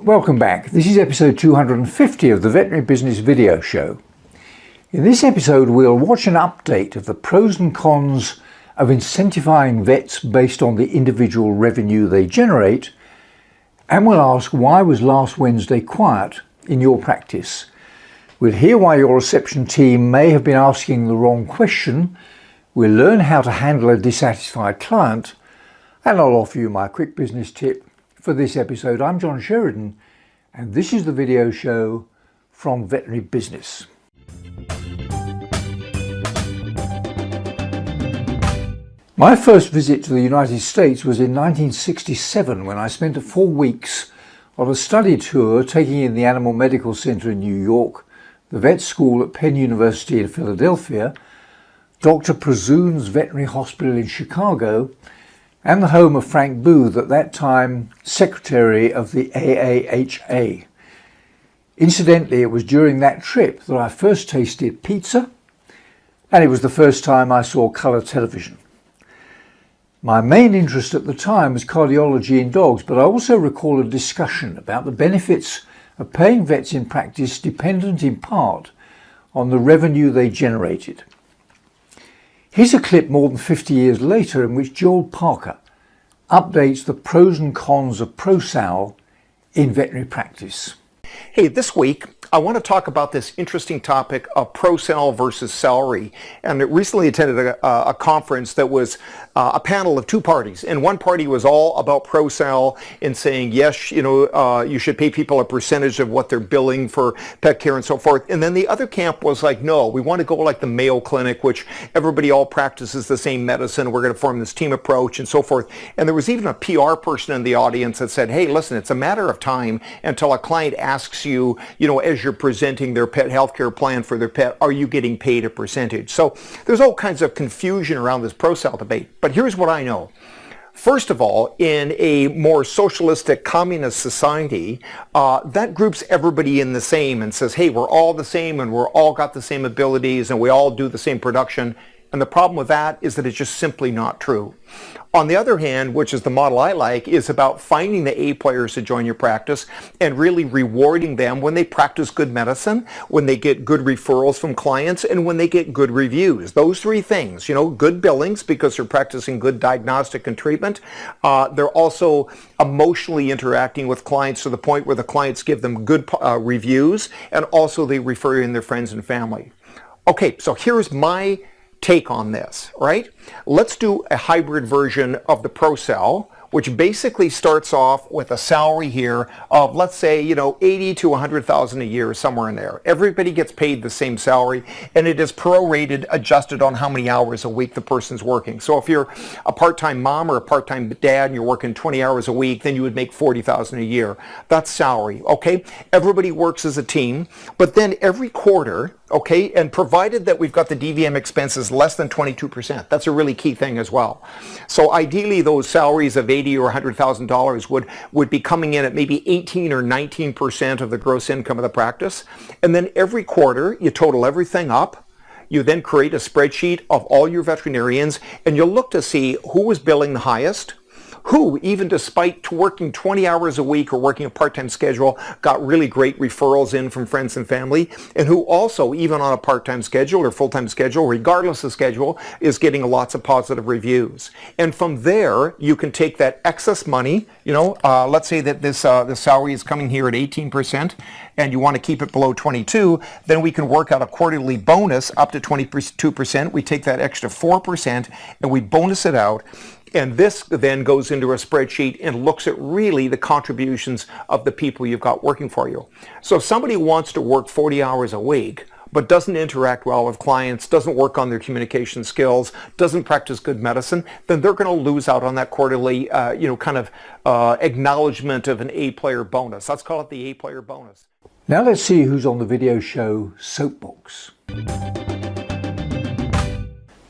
Welcome back. This is episode 250 of the Veterinary Business Video Show. In this episode, we'll watch an update of the pros and cons of incentivizing vets based on the individual revenue they generate, and we'll ask, why was last Wednesday quiet in your practice? We'll hear why your reception team may have been asking the wrong question. We'll learn how to handle a dissatisfied client, and I'll offer you my quick business tip for this episode. I'm John Sheridan, and this is the video show from Veterinary Business. My first visit to the United States was in 1967, when I spent 4 weeks on a study tour taking in the Animal Medical Center in New York, the vet school at Penn University in Philadelphia, Dr. Prezoon's Veterinary Hospital in Chicago, and the home of Frank Booth, at that time Secretary of the AAHA. Incidentally, it was during that trip that I first tasted pizza, and it was the first time I saw color television. My main interest at the time was cardiology in dogs, but I also recall a discussion about the benefits of paying vets in practice dependent in part on the revenue they generated. Here's a clip more than 50 years later in which Joel Parker updates the pros and cons of ProSal in veterinary practice. Hey, this week I want to talk about this interesting topic of ProSal versus salary. And I recently attended a conference that was a panel of two parties. And one party was all about ProSal and saying, yes, you should pay people a percentage of what they're billing for pet care and so forth. And then the other camp was like, no, we want to go like the Mayo Clinic, which everybody all practices the same medicine. We're going to form this team approach and so forth. And there was even a PR person in the audience that said, hey, listen, it's a matter of time until a client asks you, as you're presenting their pet healthcare plan for their pet, are you getting paid a percentage? So there's all kinds of confusion around this ProSal debate. But here's what I know. First of all, in a more socialistic communist society, that groups everybody in the same and says, hey, we're all the same and we're all got the same abilities and we all do the same production. And the problem with that is that it's just simply not true. On the other hand, which is the model I like, is about finding the A players to join your practice and really rewarding them when they practice good medicine, when they get good referrals from clients, and when they get good reviews. Those three things, good billings because they're practicing good diagnostic and treatment. They're also emotionally interacting with clients to the point where the clients give them good reviews, and also they refer in their friends and family. Okay, so here's my take on this, right? Let's do a hybrid version of the ProSal, which basically starts off with a salary here of, let's say, 80 to 100,000 a year, somewhere in there. Everybody gets paid the same salary, and it is prorated, adjusted on how many hours a week the person's working. So if you're a part-time mom or a part-time dad and you're working 20 hours a week, then you would make 40,000 a year. That's salary, okay? Everybody works as a team, but then every quarter, okay, and provided that we've got the DVM expenses less than 22%, that's a really key thing as well. So ideally, those salaries of $80,000 or $100,000 would be coming in at maybe 18 or 19% of the gross income of the practice. And then every quarter, you total everything up. You then create a spreadsheet of all your veterinarians, and you'll look to see who was billing the highest, who, even despite working 20 hours a week or working a part-time schedule, got really great referrals in from friends and family, and who also, even on a part-time schedule or full-time schedule, regardless of schedule, is getting lots of positive reviews. And from there, you can take that excess money, let's say that this salary is coming here at 18%, and you want to keep it below 22, then we can work out a quarterly bonus up to 22%. We take that extra 4% and we bonus it out. And this then goes into a spreadsheet and looks at really the contributions of the people you've got working for you. So if somebody wants to work 40 hours a week, but doesn't interact well with clients, doesn't work on their communication skills, doesn't practice good medicine, then they're going to lose out on that quarterly, acknowledgement of an A-player bonus. Let's call it the A-player bonus. Now let's see who's on the video show soapbox.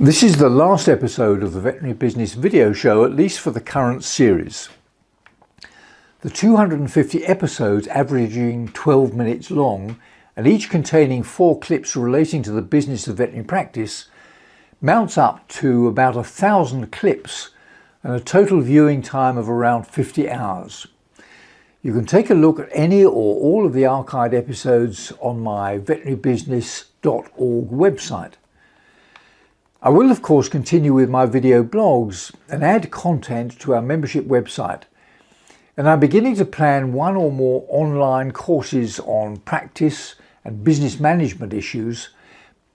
This is the last episode of the Veterinary Business Video Show, at least for the current series. The 250 episodes, averaging 12 minutes long, and each containing 4 clips relating to the business of veterinary practice, mounts up to about 1,000 clips and a total viewing time of around 50 hours. You can take a look at any or all of the archived episodes on my veterinarybusiness.org website. I will of course continue with my video blogs and add content to our membership website. And I'm beginning to plan one or more online courses on practice and business management issues.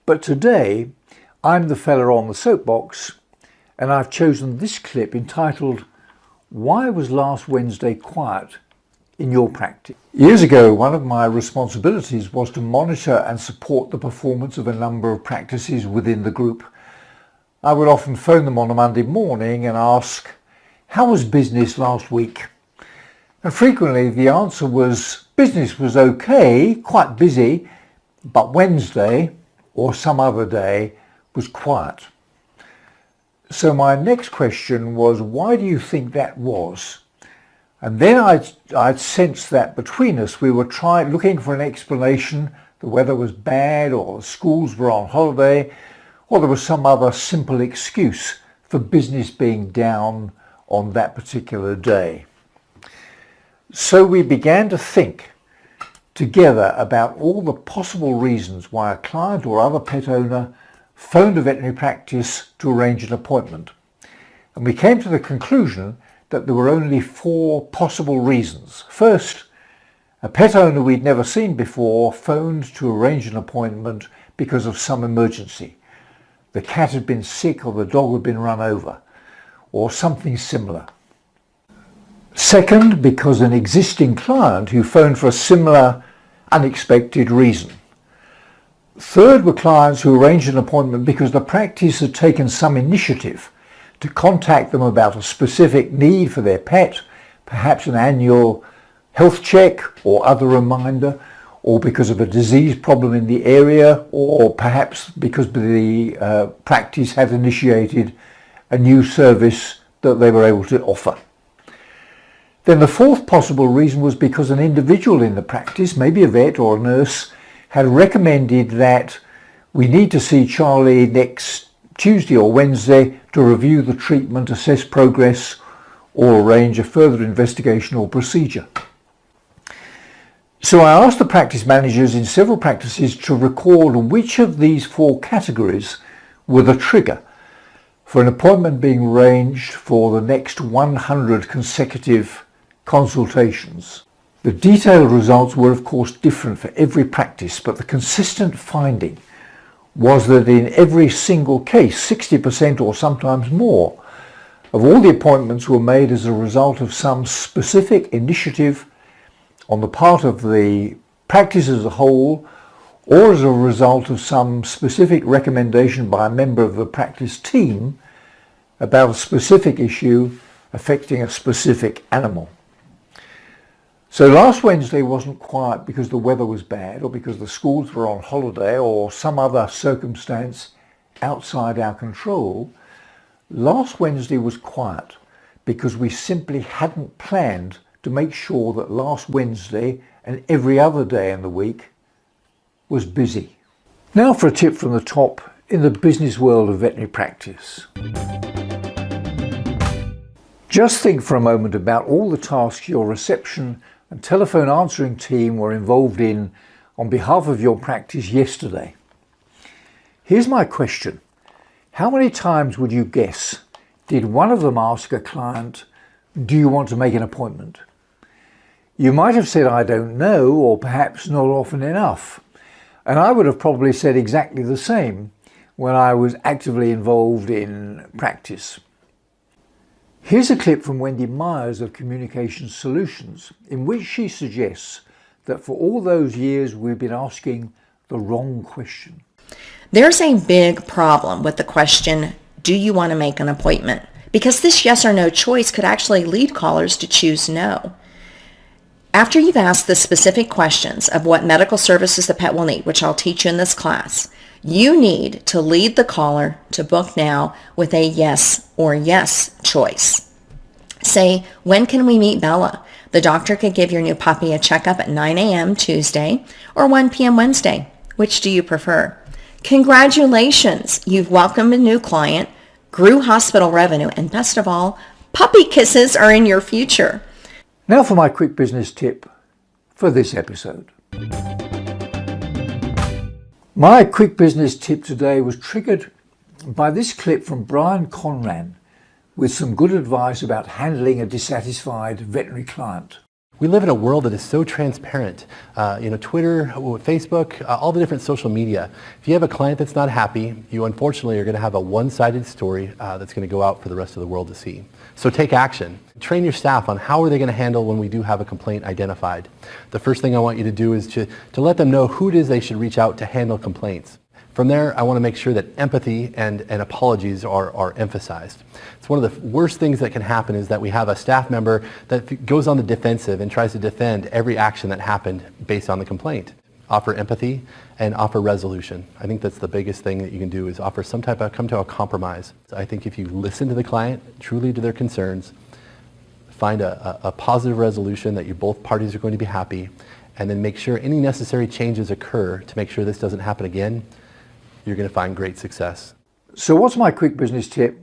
But today, I'm the fella on the soapbox, and I've chosen this clip entitled, "Why Was Last Wednesday Quiet in Your Practice?" Years ago, one of my responsibilities was to monitor and support the performance of a number of practices within the group. I would often phone them on a Monday morning and ask, "How was business last week?" And frequently the answer was, business was okay, quite busy, but Wednesday or some other day was quiet. So my next question was, why do you think that was? And then I'd sensed that between us we were looking for an explanation. The weather was bad, or the schools were on holiday, or there was some other simple excuse for business being down on that particular day. So we began to think together about all the possible reasons why a client or other pet owner phoned a veterinary practice to arrange an appointment. And we came to the conclusion that there were only 4 possible reasons. First, a pet owner we'd never seen before phoned to arrange an appointment because of some emergency. The cat had been sick, or the dog had been run over, or something similar. Second, because an existing client who phoned for a similar unexpected reason. Third were clients who arranged an appointment because the practice had taken some initiative to contact them about a specific need for their pet, perhaps an annual health check or other reminder, or because of a disease problem in the area, or perhaps because the practice had initiated a new service that they were able to offer. Then the fourth possible reason was because an individual in the practice, maybe a vet or a nurse, had recommended that we need to see Charlie next Tuesday or Wednesday to review the treatment, assess progress, or arrange a further investigation or procedure. So I asked the practice managers in several practices to record which of these 4 categories were the trigger for an appointment being arranged for the next 100 consecutive consultations. The detailed results were of course different for every practice, but the consistent finding was that in every single case, 60% or sometimes more of all the appointments were made as a result of some specific initiative on the part of the practice as a whole, or as a result of some specific recommendation by a member of the practice team about a specific issue affecting a specific animal. So last Wednesday wasn't quiet because the weather was bad, or because the schools were on holiday, or some other circumstance outside our control. Last Wednesday was quiet because we simply hadn't planned to make sure that last Wednesday and every other day in the week was busy. Now for a tip from the top in the business world of veterinary practice. Just think for a moment about all the tasks your reception and telephone answering team were involved in on behalf of your practice yesterday. Here's my question. How many times would you guess did one of them ask a client, "Do you want to make an appointment?" You might have said, "I don't know," or perhaps "not often enough." And I would have probably said exactly the same when I was actively involved in practice. Here's a clip from Wendy Myers of Communication Solutions, in which she suggests that for all those years we've been asking the wrong question. There's a big problem with the question, do you want to make an appointment? Because this yes or no choice could actually lead callers to choose no. After you've asked the specific questions of what medical services the pet will need, which I'll teach you in this class, you need to lead the caller to book now with a yes or yes choice. Say, when can we meet Bella? The doctor could give your new puppy a checkup at 9 a.m. Tuesday or 1 p.m. Wednesday. Which do you prefer? Congratulations, you've welcomed a new client, grew hospital revenue, and best of all, puppy kisses are in your future. Now for my quick business tip for this episode. My quick business tip today was triggered by this clip from Brian Conran with some good advice about handling a dissatisfied veterinary client. We live in a world that is so transparent. Twitter, Facebook, all the different social media. If you have a client that's not happy, you unfortunately are going to have a one-sided story that's going to go out for the rest of the world to see. So take action. Train your staff on how are they going to handle when we do have a complaint identified. The first thing I want you to do is to let them know who it is they should reach out to handle complaints. From there, I want to make sure that empathy and apologies are emphasized. It's one of the worst things that can happen is that we have a staff member that goes on the defensive and tries to defend every action that happened based on the complaint. Offer empathy and offer resolution. I think that's the biggest thing that you can do is offer come to a compromise. I think if you listen to the client, truly to their concerns, find a positive resolution that both parties are going to be happy, and then make sure any necessary changes occur to make sure this doesn't happen again, you're going to find great success. So what's my quick business tip?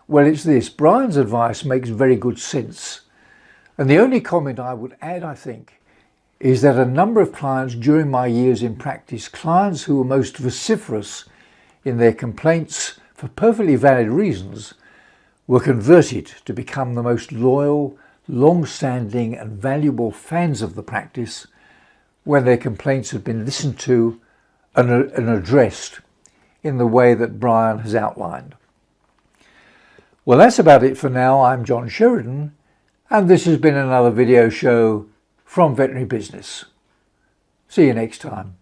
Well, it's this. Brian's advice makes very good sense. And the only comment I would add, I think, is that a number of clients during my years in practice, clients who were most vociferous in their complaints for perfectly valid reasons, were converted to become the most loyal, long-standing and valuable fans of the practice when their complaints had been listened to and addressed in the way that Brian has outlined. Well, that's about it for now. I'm John Sheridan, and this has been another video show from Veterinary Business. See you next time.